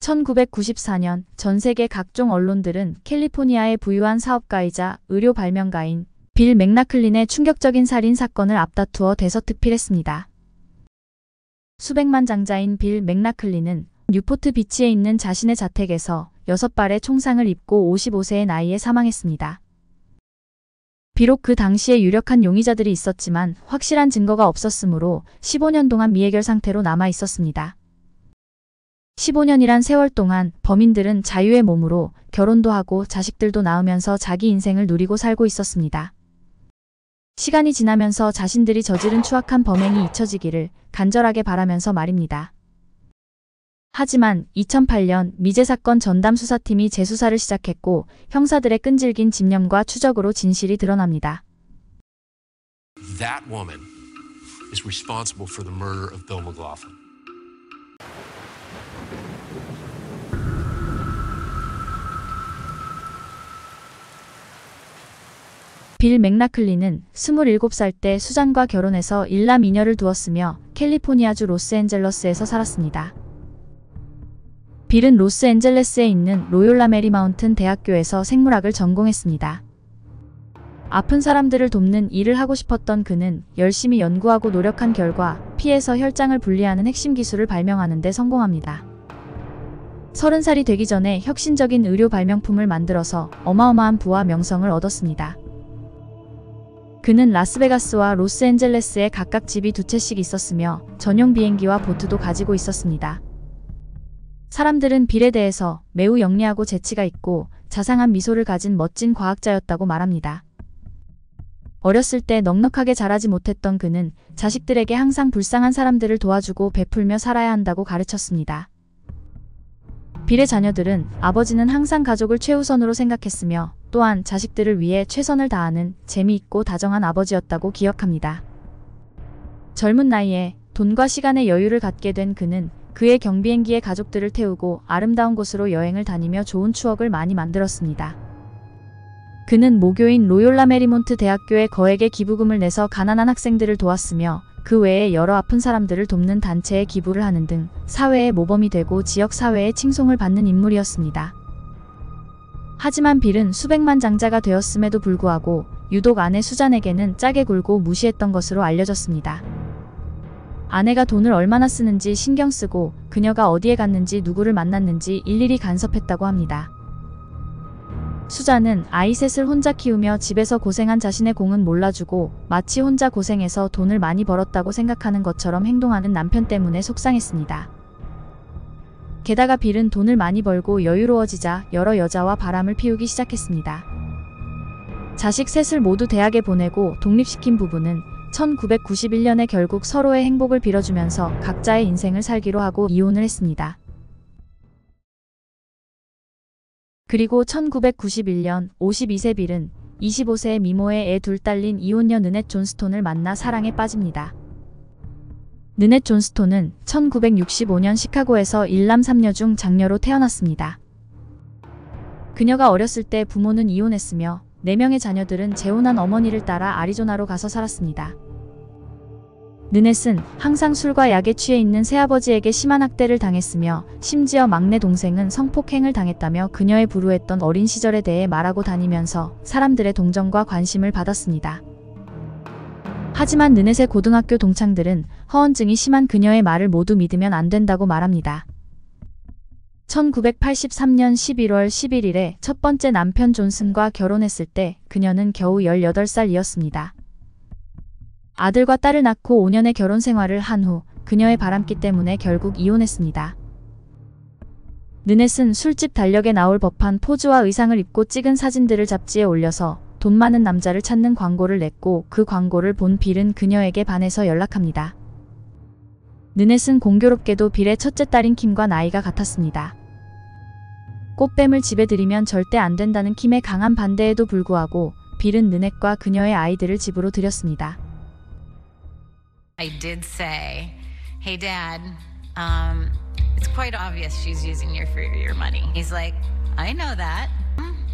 1994년 전 세계 각종 언론들은 캘리포니아의 부유한 사업가이자 의료 발명가인 빌 맥라클린의 충격적인 살인 사건을 앞다투어 대서특필했습니다. 수백만 장자인 빌 맥라클린은 뉴포트 비치에 있는 자신의 자택에서 6발의 총상을 입고 55세의 나이에 사망했습니다. 비록 그 당시에 유력한 용의자들이 있었지만 확실한 증거가 없었으므로 15년 동안 미해결 상태로 남아 있었습니다. 15년이란 세월 동안 범인들은 자유의 몸으로 결혼도 하고 자식들도 낳으면서 자기 인생을 누리고 살고 있었습니다. 시간이 지나면서 자신들이 저지른 추악한 범행이 잊혀지기를 간절하게 바라면서 말입니다. 하지만 2008년 미제 사건 전담 수사팀이 재수사를 시작했고 형사들의 끈질긴 집념과 추적으로 진실이 드러납니다. That woman is responsible for the murder of Bill McLaughlin. 빌 맥라클린은 27살 때 수잔과 결혼해서 일남 2녀를 두었으며 캘리포니아주 로스앤젤러스에서 살았습니다. 빌은 로스앤젤레스에 있는 로욜라 메리마운튼 대학교에서 생물학을 전공했습니다. 아픈 사람들을 돕는 일을 하고 싶었던 그는 열심히 연구하고 노력한 결과 피에서 혈장을 분리하는 핵심 기술을 발명하는 데 성공합니다. 30살이 되기 전에 혁신적인 의료 발명품을 만들어서 어마어마한 부와 명성을 얻었습니다. 그는 라스베가스와 로스앤젤레스에 각각 집이 2채씩 있었으며 전용 비행기와 보트도 가지고 있었습니다. 사람들은 빌에 대해서 매우 영리하고 재치가 있고 자상한 미소를 가진 멋진 과학자였다고 말합니다. 어렸을 때 넉넉하게 자라지 못했던 그는 자식들에게 항상 불쌍한 사람들을 도와주고 베풀며 살아야 한다고 가르쳤습니다. 빌의 자녀들은 아버지는 항상 가족을 최우선으로 생각했으며 또한 자식들을 위해 최선을 다하는 재미있고 다정한 아버지였다고 기억합니다. 젊은 나이에 돈과 시간의 여유를 갖게 된 그는 그의 경비행기에 가족들을 태우고 아름다운 곳으로 여행을 다니며 좋은 추억을 많이 만들었습니다. 그는 모교인 로욜라 메리몬트 대학교에 거액의 기부금을 내서 가난한 학생들을 도왔으며 그 외에 여러 아픈 사람들을 돕는 단체에 기부를 하는 등 사회의 모범이 되고 지역 사회의 칭송을 받는 인물이었습니다. 하지만 빌은 수백만 장자가 되었음에도 불구하고 유독 아내 수잔에게는 짜게 굴고 무시했던 것으로 알려졌습니다. 아내가 돈을 얼마나 쓰는지 신경 쓰고 그녀가 어디에 갔는지 누구를 만났는지 일일이 간섭했다고 합니다. 수잔은 아이 셋을 혼자 키우며 집에서 고생한 자신의 공은 몰라주고 마치 혼자 고생해서 돈을 많이 벌었다고 생각하는 것처럼 행동하는 남편 때문에 속상했습니다. 게다가 빌은 돈을 많이 벌고 여유로워지자 여러 여자와 바람을 피우기 시작했습니다. 자식 셋을 모두 대학에 보내고 독립시킨 부부는 1991년에 결국 서로의 행복을 빌어주면서 각자의 인생을 살기로 하고 이혼을 했습니다. 그리고 1991년 52세 빌은 25세 미모의 애 둘 딸린 이혼녀 느넷 존스톤을 만나 사랑에 빠집니다. 느넷 존스톤은 1965년 시카고에서 일남 3녀 중 장녀로 태어났습니다. 그녀가 어렸을 때 부모는 이혼했으며 4명의 자녀들은 재혼한 어머니를 따라 아리조나로 가서 살았습니다. 느넷은 항상 술과 약에 취해 있는 새아버지에게 심한 학대를 당했으며 심지어 막내 동생은 성폭행을 당했다며 그녀의 불우했던 어린 시절에 대해 말하고 다니면서 사람들의 동정과 관심을 받았습니다. 하지만 느넷의 고등학교 동창들은 허언증이 심한 그녀의 말을 모두 믿으면 안 된다고 말합니다. 1983년 11월 11일에 첫 번째 남편 존슨과 결혼했을 때 그녀는 겨우 18살이었습니다. 아들과 딸을 낳고 5년의 결혼 생활을 한 후 그녀의 바람기 때문에 결국 이혼했습니다. 느넷은 술집 달력에 나올 법한 포즈와 의상을 입고 찍은 사진들을 잡지에 올려서 돈 많은 남자를 찾는 광고를 냈고 그 광고를 본 빌은 그녀에게 반해서 연락합니다. 느넷은 공교롭게도 빌의 첫째 딸인 킴과 나이가 같았습니다. 꽃뱀을 집에 들이면 절대 안 된다는 킴의 강한 반대에도 불구하고 빌은 느넷과 그녀의 아이들을 집으로 들였습니다. I did say, hey dad, it's quite obvious she's using you for your money. He's like, I know that.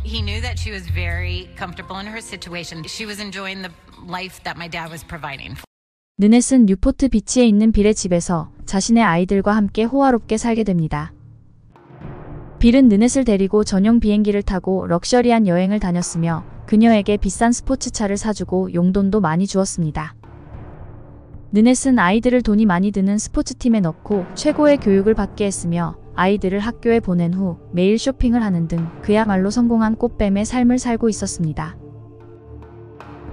He knew that she was very comfortable in her situation. She was enjoying the life that my dad was providing. 느넷은 뉴포트 비치에 있는 빌의 집에서 자신의 아이들과 함께 호화롭게 살게 됩니다. 빌은 느넷을 데리고 전용 비행기를 타고 럭셔리한 여행을 다녔으며 그녀에게 비싼 스포츠차를 사주고 용돈도 많이 주었습니다. 느넷은 아이들을 돈이 많이 드는 스포츠팀에 넣고 최고의 교육을 받게 했으며 아이들을 학교에 보낸 후 매일 쇼핑을 하는 등 그야말로 성공한 꽃뱀의 삶을 살고 있었습니다.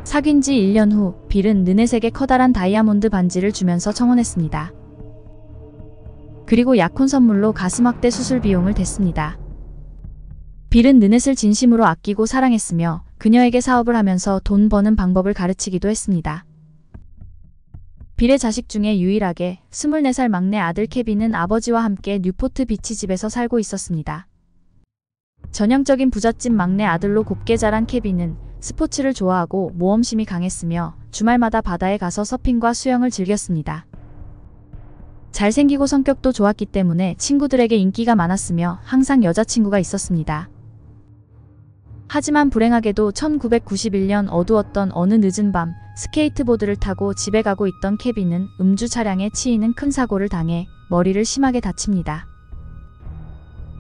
사귄 지 1년 후 빌은 느넷에게 커다란 다이아몬드 반지를 주면서 청혼했습니다. 그리고 약혼 선물로 가슴 확대 수술 비용을 댔습니다. 빌은 느넷을 진심으로 아끼고 사랑했으며 그녀에게 사업을 하면서 돈 버는 방법을 가르치기도 했습니다. 빌의 자식 중에 유일하게 24살 막내 아들 케빈은 아버지와 함께 뉴포트 비치 집에서 살고 있었습니다. 전형적인 부잣집 막내 아들로 곱게 자란 케빈은 스포츠를 좋아하고 모험심이 강했으며 주말마다 바다에 가서 서핑과 수영을 즐겼습니다. 잘생기고 성격도 좋았기 때문에 친구들에게 인기가 많았으며 항상 여자친구가 있었습니다. 하지만 불행하게도 1991년 어두웠던 어느 늦은 밤 스케이트보드를 타고 집에 가고 있던 케빈은 음주 차량에 치이는 큰 사고를 당해 머리를 심하게 다칩니다.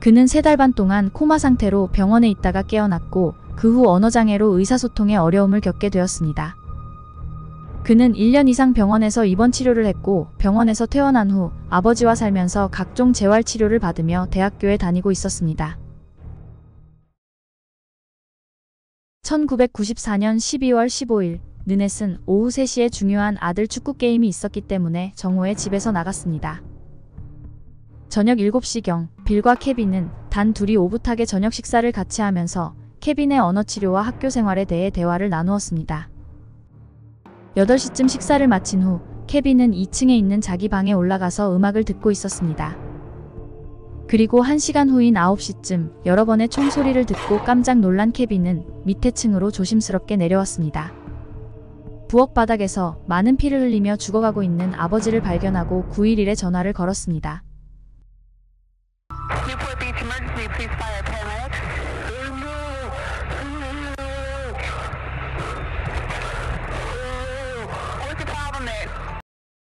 그는 3달 반 동안 코마 상태로 병원에 있다가 깨어났고 그 후 언어장애로 의사소통에 어려움을 겪게 되었습니다. 그는 1년 이상 병원에서 입원 치료를 했고 병원에서 퇴원한 후 아버지와 살면서 각종 재활치료를 받으며 대학교에 다니고 있었습니다. 1994년 12월 15일 느넷은 오후 3시에 중요한 아들 축구 게임이 있었기 때문에 정오에 집에서 나갔습니다. 저녁 7시경 빌과 케빈은 단 둘이 오붓하게 저녁 식사를 같이 하면서 케빈의 언어치료와 학교 생활에 대해 대화를 나누었습니다. 8시쯤 식사를 마친 후 케빈은 2층에 있는 자기 방에 올라가서 음악을 듣고 있었습니다. 그리고 1시간 후인 9시쯤 여러 번의 총소리를 듣고 깜짝 놀란 케빈은 밑에 층으로 조심스럽게 내려왔습니다. 부엌 바닥에서 많은 피를 흘리며 죽어가고 있는 아버지를 발견하고 911에 전화를 걸었습니다.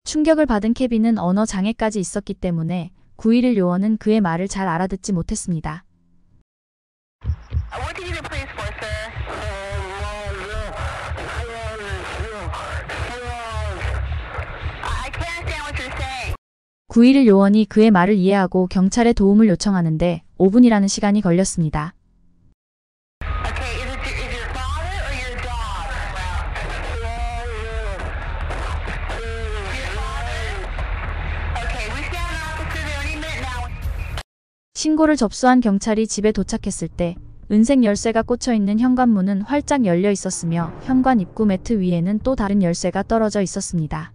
충격을 받은 케빈은 언어 장애까지 있었기 때문에 911 요원은 그의 말을 잘 알아듣지 못했습니다. (911) 요원이 그의 말을 이해하고 경찰에 도움을 요청하는데 5분이라는 시간이 걸렸습니다. 신고를 접수한 경찰이 집에 도착했을 때 은색 열쇠가 꽂혀있는 현관문은 활짝 열려 있었으며 현관 입구 매트 위에는 또 다른 열쇠가 떨어져 있었습니다.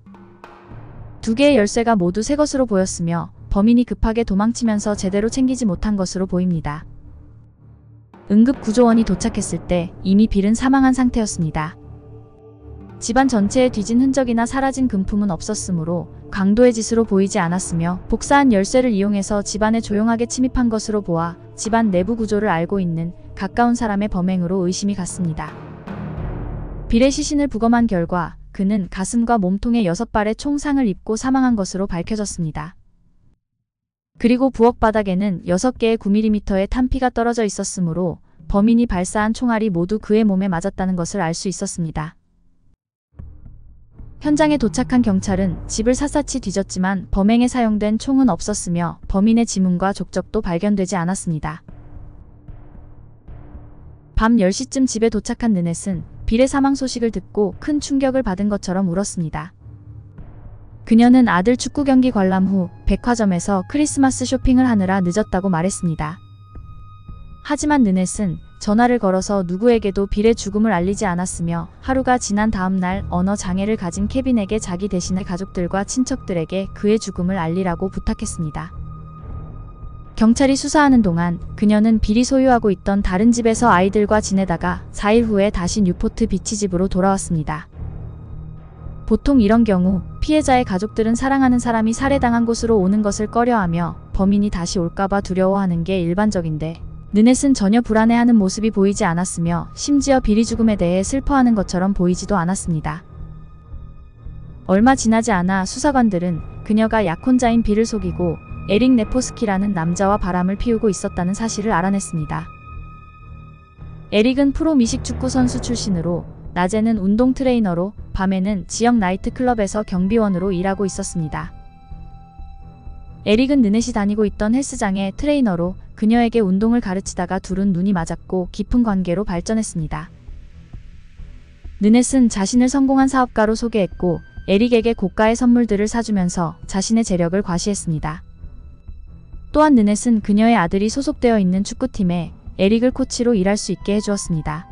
2개의 열쇠가 모두 새 것으로 보였으며 범인이 급하게 도망치면서 제대로 챙기지 못한 것으로 보입니다. 응급구조원이 도착했을 때 이미 빌은 사망한 상태였습니다. 집안 전체에 뒤진 흔적이나 사라진 금품은 없었으므로 강도의 짓으로 보이지 않았으며 복사한 열쇠를 이용해서 집안에 조용하게 침입한 것으로 보아 집안 내부 구조를 알고 있는 가까운 사람의 범행으로 의심이 갔습니다. 빌의 시신을 부검한 결과 그는 가슴과 몸통에 6발의 총상을 입고 사망한 것으로 밝혀졌습니다. 그리고 부엌 바닥에는 6개의 9mm의 탄피가 떨어져 있었으므로 범인이 발사한 총알이 모두 그의 몸에 맞았다는 것을 알 수 있었습니다. 현장에 도착한 경찰은 집을 샅샅이 뒤졌지만 범행에 사용된 총은 없었으며 범인의 지문과 족적도 발견되지 않았습니다. 밤 10시쯤 집에 도착한 느넷은 빌의 사망 소식을 듣고 큰 충격을 받은 것처럼 울었습니다. 그녀는 아들 축구 경기 관람 후 백화점에서 크리스마스 쇼핑을 하느라 늦었다고 말했습니다. 하지만 느넷은 전화를 걸어서 누구에게도 빌의 죽음을 알리지 않았으며 하루가 지난 다음 날 언어 장애를 가진 케빈에게 자기 대신에 가족들과 친척들에게 그의 죽음을 알리라고 부탁했습니다. 경찰이 수사하는 동안 그녀는 빌이 소유하고 있던 다른 집에서 아이들과 지내다가 4일 후에 다시 뉴포트 비치 집으로 돌아왔습니다. 보통 이런 경우 피해자의 가족들은 사랑하는 사람이 살해당한 곳으로 오는 것을 꺼려하며 범인이 다시 올까봐 두려워하는 게 일반적인데 느넷은 전혀 불안해하는 모습이 보이지 않았으며 심지어 빌이 죽음에 대해 슬퍼하는 것처럼 보이지도 않았습니다. 얼마 지나지 않아 수사관들은 그녀가 약혼자인 빌을 속이고 에릭 네포스키라는 남자와 바람을 피우고 있었다는 사실을 알아냈습니다. 에릭은 프로 미식축구 선수 출신으로 낮에는 운동 트레이너로 밤에는 지역 나이트클럽에서 경비원으로 일하고 있었습니다. 에릭은 느넷이 다니고 있던 헬스장의 트레이너로 그녀에게 운동을 가르치다가 둘은 눈이 맞았고 깊은 관계로 발전했습니다. 느넷은 자신을 성공한 사업가로 소개했고 에릭에게 고가의 선물들을 사주면서 자신의 재력을 과시했습니다. 또한 느넷은 그녀의 아들이 소속되어 있는 축구팀에 에릭을 코치로 일할 수 있게 해주었습니다.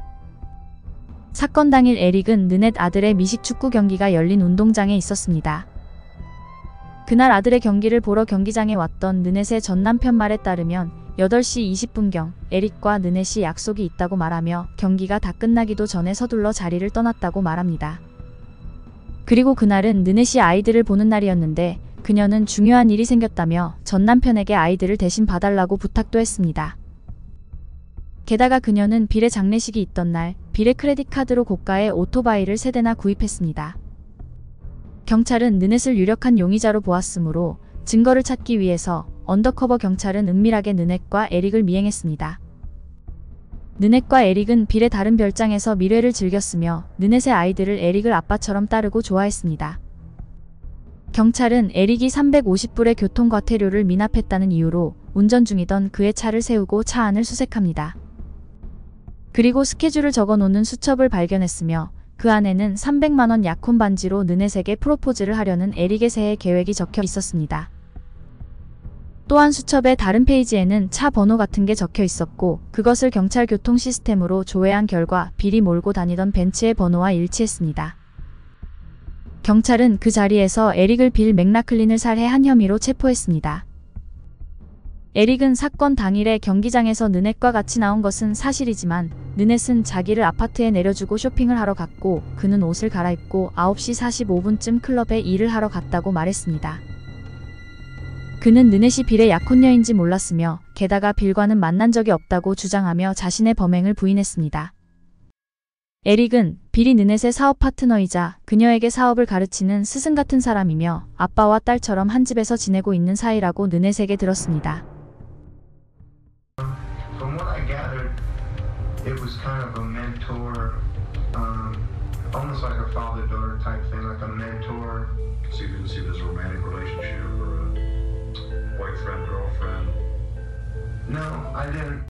사건 당일 에릭은 느넷 아들의 미식축구 경기가 열린 운동장에 있었습니다. 그날 아들의 경기를 보러 경기장에 왔던 느넷의 전 남편 말에 따르면 8시 20분경 에릭과 느넷이 약속이 있다고 말하며 경기가 다 끝나기도 전에 서둘러 자리를 떠났다고 말합니다. 그리고 그날은 느넷이 아이들을 보는 날이었는데 그녀는 중요한 일이 생겼다며 전 남편에게 아이들을 대신 봐달라고 부탁도 했습니다. 게다가 그녀는 빌의 장례식이 있던 날 빌의 크레딧 카드로 고가의 오토바이를 3대나 구입했습니다. 경찰은 느넷을 유력한 용의자로 보았으므로 증거를 찾기 위해서 언더커버 경찰은 은밀하게 느넷과 에릭을 미행했습니다. 느넷과 에릭은 빌의 다른 별장에서 밀회를 즐겼으며 느넷의 아이들을 에릭을 아빠처럼 따르고 좋아했습니다. 경찰은 에릭이 350불의 교통과태료를 미납했다는 이유로 운전 중이던 그의 차를 세우고 차 안을 수색합니다. 그리고 스케줄을 적어놓는 수첩을 발견했으며 그 안에는 300만원 약혼 반지로 느넷에게 프로포즈를 하려는 에릭의 새해 계획이 적혀 있었습니다. 또한 수첩의 다른 페이지에는 차 번호 같은 게 적혀 있었고 그것을 경찰 교통 시스템으로 조회한 결과 빌이 몰고 다니던 벤츠의 번호와 일치했습니다. 경찰은 그 자리에서 에릭을 빌 맥라클린을 살해한 혐의로 체포했습니다. 에릭은 사건 당일에 경기장에서 느넷과 같이 나온 것은 사실이지만 느넷은 자기를 아파트에 내려주고 쇼핑을 하러 갔고 그는 옷을 갈아입고 9시 45분쯤 클럽에 일을 하러 갔다고 말했습니다. 그는 느넷이 빌의 약혼녀인지 몰랐으며 게다가 빌과는 만난 적이 없다고 주장하며 자신의 범행을 부인했습니다. 에릭은 빌이 느넷의 사업 파트너이자 그녀에게 사업을 가르치는 스승 같은 사람이며 아빠와 딸처럼 한 집에서 지내고 있는 사이라고 느넷에게 들었습니다. From what I gathered, it was kind of a mentor, almost like a father-daughter type thing, like a mentor. So you didn't see this romantic relationship or a boyfriend, girlfriend? No, I didn't.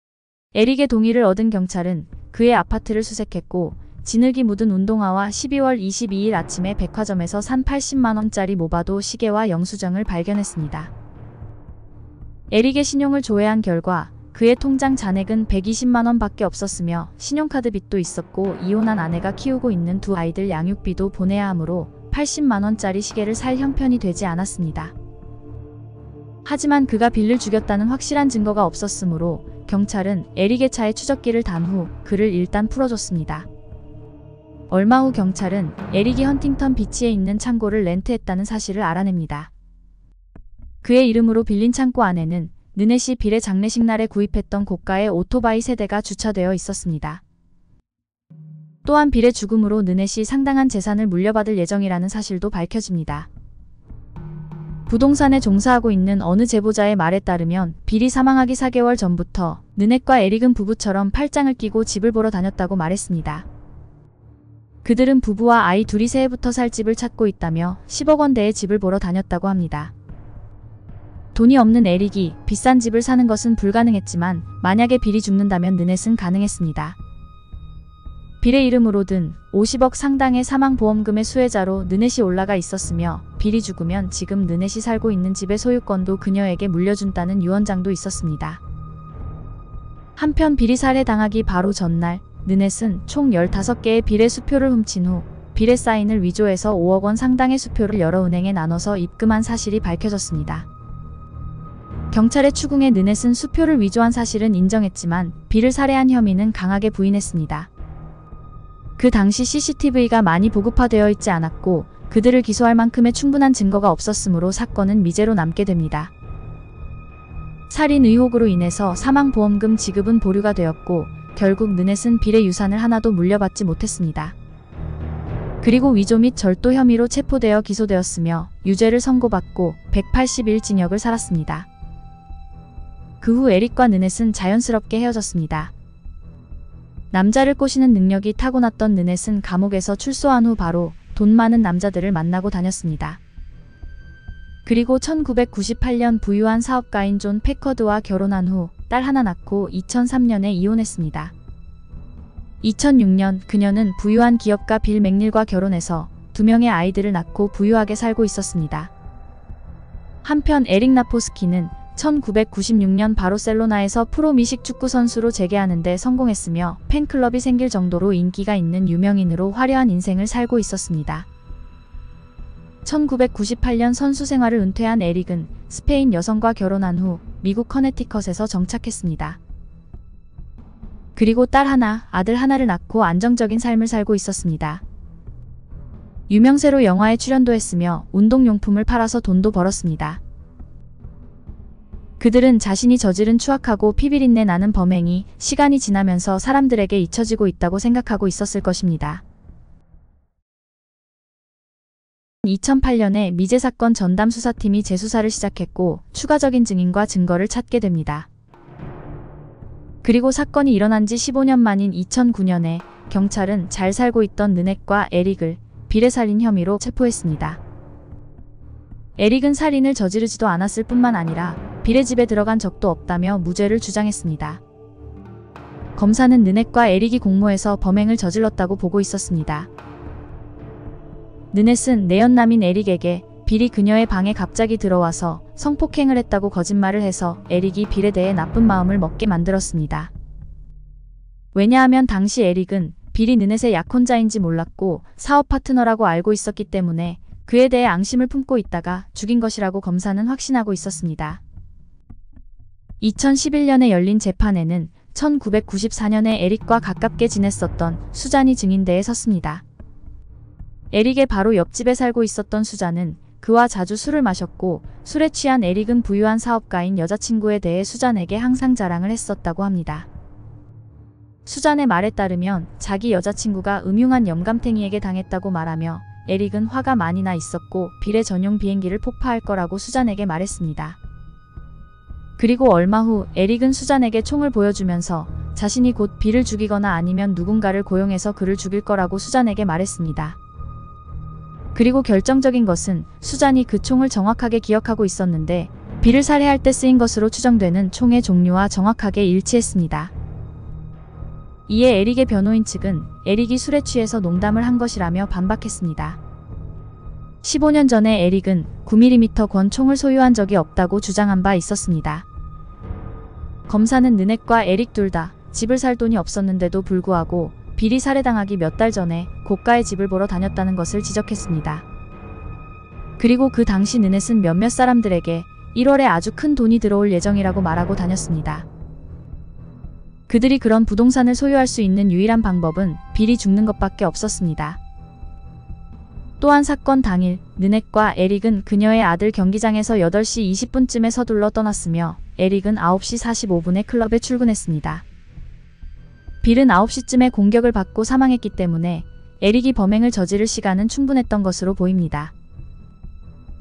에릭의 동의를 얻은 경찰은 그의 아파트를 수색했고 진흙이 묻은 운동화와 12월 22일 아침에 백화점에서 산 80만원짜리 모바도 시계와 영수증을 발견했습니다. 에릭의 신용을 조회한 결과 그의 통장 잔액은 120만원 밖에 없었으며 신용카드 빚도 있었고 이혼한 아내가 키우고 있는 두 아이들 양육비도 보내야 하므로 80만원짜리 시계를 살 형편이 되지 않았습니다. 하지만 그가 빌를 죽였다는 확실한 증거가 없었으므로 경찰은 에릭의 차에 추적기를 단 후 그를 일단 풀어줬습니다. 얼마 후 경찰은 에릭이 헌팅턴 비치에 있는 창고를 렌트했다는 사실을 알아냅니다. 그의 이름으로 빌린 창고 안에는 느넷이 빌의 장례식 날에 구입했던 고가의 오토바이 3대가 주차되어 있었습니다. 또한 빌의 죽음으로 느넷이 상당한 재산을 물려받을 예정이라는 사실도 밝혀집니다. 부동산에 종사하고 있는 어느 제보자의 말에 따르면 빌이 사망하기 4개월 전부터 느넷과 에릭은 부부처럼 팔짱을 끼고 집을 보러 다녔다고 말했습니다. 그들은 부부와 아이 둘이 새해부터 살 집을 찾고 있다며 10억 원대의 집을 보러 다녔다고 합니다. 돈이 없는 에릭이 비싼 집을 사는 것은 불가능했지만 만약에 빌이 죽는다면 느넷은 가능했습니다. 빌의 이름으로 든 50억 상당의 사망보험금의 수혜자로 느넷이 올라가 있었으며 빌이 죽으면 지금 느넷이 살고 있는 집의 소유권도 그녀에게 물려준다는 유언장도 있었습니다. 한편 빌이 살해당하기 바로 전날 느넷은 총 15개의 빌의 수표를 훔친 후 빌의 사인을 위조해서 5억 원 상당의 수표를 여러 은행에 나눠서 입금한 사실이 밝혀졌습니다. 경찰의 추궁에 느넷은 수표를 위조한 사실은 인정했지만 빌을 살해한 혐의는 강하게 부인했습니다. 그 당시 CCTV가 많이 보급화되어 있지 않았고 그들을 기소할 만큼의 충분한 증거가 없었으므로 사건은 미제로 남게 됩니다. 살인 의혹으로 인해서 사망보험금 지급은 보류가 되었고 결국 느넷은 빌의 유산을 하나도 물려받지 못했습니다. 그리고 위조 및 절도 혐의로 체포되어 기소되었으며 유죄를 선고받고 180일 징역을 살았습니다. 그 후 에릭과 느넷은 자연스럽게 헤어졌습니다. 남자를 꼬시는 능력이 타고났던 느넷은 감옥에서 출소한 후 바로 돈 많은 남자들을 만나고 다녔습니다. 그리고 1998년 부유한 사업가인 존 패커드와 결혼한 후 딸 하나 낳고 2003년에 이혼했습니다. 2006년 그녀는 부유한 기업가 빌 맥닐과 결혼해서 2명의 아이들을 낳고 부유하게 살고 있었습니다. 한편 에릭 나포스키는 1996년 바르셀로나에서 프로 미식 축구 선수로 재계하는 데 성공했으며 팬클럽이 생길 정도로 인기가 있는 유명인으로 화려한 인생을 살고 있었습니다. 1998년 선수 생활을 은퇴한 에릭은 스페인 여성과 결혼한 후 미국 커네티컷에서 정착했습니다. 그리고 딸 하나, 아들 하나를 낳고 안정적인 삶을 살고 있었습니다. 유명세로 영화에 출연도 했으며 운동용품을 팔아서 돈도 벌었습니다. 그들은 자신이 저지른 추악하고 피비린내 나는 범행이 시간이 지나면서 사람들에게 잊혀지고 있다고 생각하고 있었을 것입니다. 2008년에 미제 사건 전담 수사팀이 재수사를 시작했고 추가적인 증인과 증거를 찾게 됩니다. 그리고 사건이 일어난 지 15년 만인 2009년에 경찰은 잘 살고 있던 느넷과 에릭을 빌의 살인 혐의로 체포했습니다. 에릭은 살인을 저지르지도 않았을 뿐만 아니라 빌의 집에 들어간 적도 없다며 무죄를 주장했습니다. 검사는 느넷과 에릭이 공모해서 범행을 저질렀다고 보고 있었습니다. 느넷은 내연남인 에릭에게 빌이 그녀의 방에 갑자기 들어와서 성폭행을 했다고 거짓말을 해서 에릭이 빌에 대해 나쁜 마음을 먹게 만들었습니다. 왜냐하면 당시 에릭은 빌이 느넷의 약혼자인지 몰랐고 사업 파트너라고 알고 있었기 때문에 그에 대해 앙심을 품고 있다가 죽인 것이라고 검사는 확신하고 있었습니다. 2011년에 열린 재판에는 1994년에 에릭과 가깝게 지냈었던 수잔이 증인대에 섰습니다. 에릭의 바로 옆집에 살고 있었던 수잔은 그와 자주 술을 마셨고 술에 취한 에릭은 부유한 사업가인 여자친구에 대해 수잔에게 항상 자랑을 했었다고 합니다. 수잔의 말에 따르면 자기 여자친구가 음흉한 영감탱이에게 당했다고 말하며 에릭은 화가 많이 나 있었고 빌의 전용 비행기를 폭파할 거라고 수잔에게 말했습니다. 그리고 얼마 후 에릭은 수잔에게 총을 보여주면서 자신이 곧 빌을 죽이거나 아니면 누군가를 고용해서 그를 죽일 거라고 수잔에게 말했습니다. 그리고 결정적인 것은 수잔이 그 총을 정확하게 기억하고 있었는데 빌을 살해할 때 쓰인 것으로 추정되는 총의 종류와 정확하게 일치했습니다. 이에 에릭의 변호인 측은 에릭이 술에 취해서 농담을 한 것이라며 반박했습니다. 15년 전에 에릭은 9mm 권 총을 소유한 적이 없다고 주장한 바 있었습니다. 검사는 느넷과 에릭 둘 다 집을 살 돈이 없었는데도 불구하고 빌이 살해당하기 몇 달 전에 고가의 집을 보러 다녔다는 것을 지적했습니다. 그리고 그 당시 느넷은 몇몇 사람들에게 1월에 아주 큰 돈이 들어올 예정이라고 말하고 다녔습니다. 그들이 그런 부동산을 소유할 수 있는 유일한 방법은 빌이 죽는 것밖에 없었습니다. 또한 사건 당일 느넷과 에릭은 그녀의 아들 경기장에서 8시 20분쯤에 서둘러 떠났으며 에릭은 9시 45분에 클럽에 출근했습니다. 빌은 9시쯤에 공격을 받고 사망했기 때문에 에릭이 범행을 저지를 시간은 충분했던 것으로 보입니다.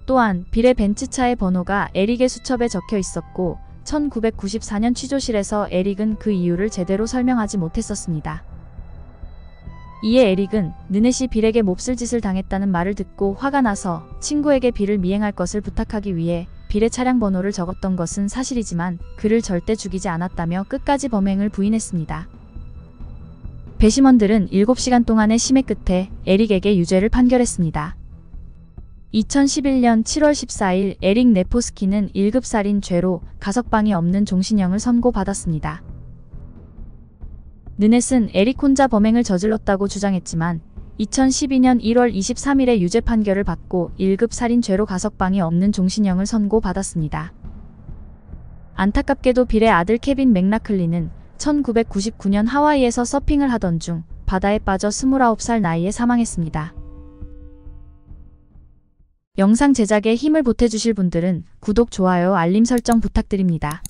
또한 빌의 벤츠차의 번호가 에릭의 수첩에 적혀 있었고 1994년 취조실에서 에릭은 그 이유를 제대로 설명하지 못했었습니다. 이에 에릭은 느넷이 빌에게 몹쓸 짓을 당했다는 말을 듣고 화가 나서 친구에게 빌을 미행할 것을 부탁하기 위해 빌의 차량 번호를 적었던 것은 사실이지만 그를 절대 죽이지 않았다며 끝까지 범행을 부인했습니다. 배심원들은 7시간 동안의 심의 끝에 에릭에게 유죄를 판결했습니다. 2011년 7월 14일 에릭 네포스키는 1급 살인 죄로 가석방이 없는 종신형을 선고받았습니다. 느넷은 에릭 혼자 범행을 저질렀다고 주장했지만 2012년 1월 23일에 유죄 판결을 받고 1급 살인 죄로 가석방이 없는 종신형을 선고받았습니다. 안타깝게도 빌의 아들 케빈 맥라클린은 1999년 하와이에서 서핑을 하던 중 바다에 빠져 29살 나이에 사망했습니다. 영상 제작에 힘을 보태주실 분들은 구독, 좋아요, 알림 설정 부탁드립니다.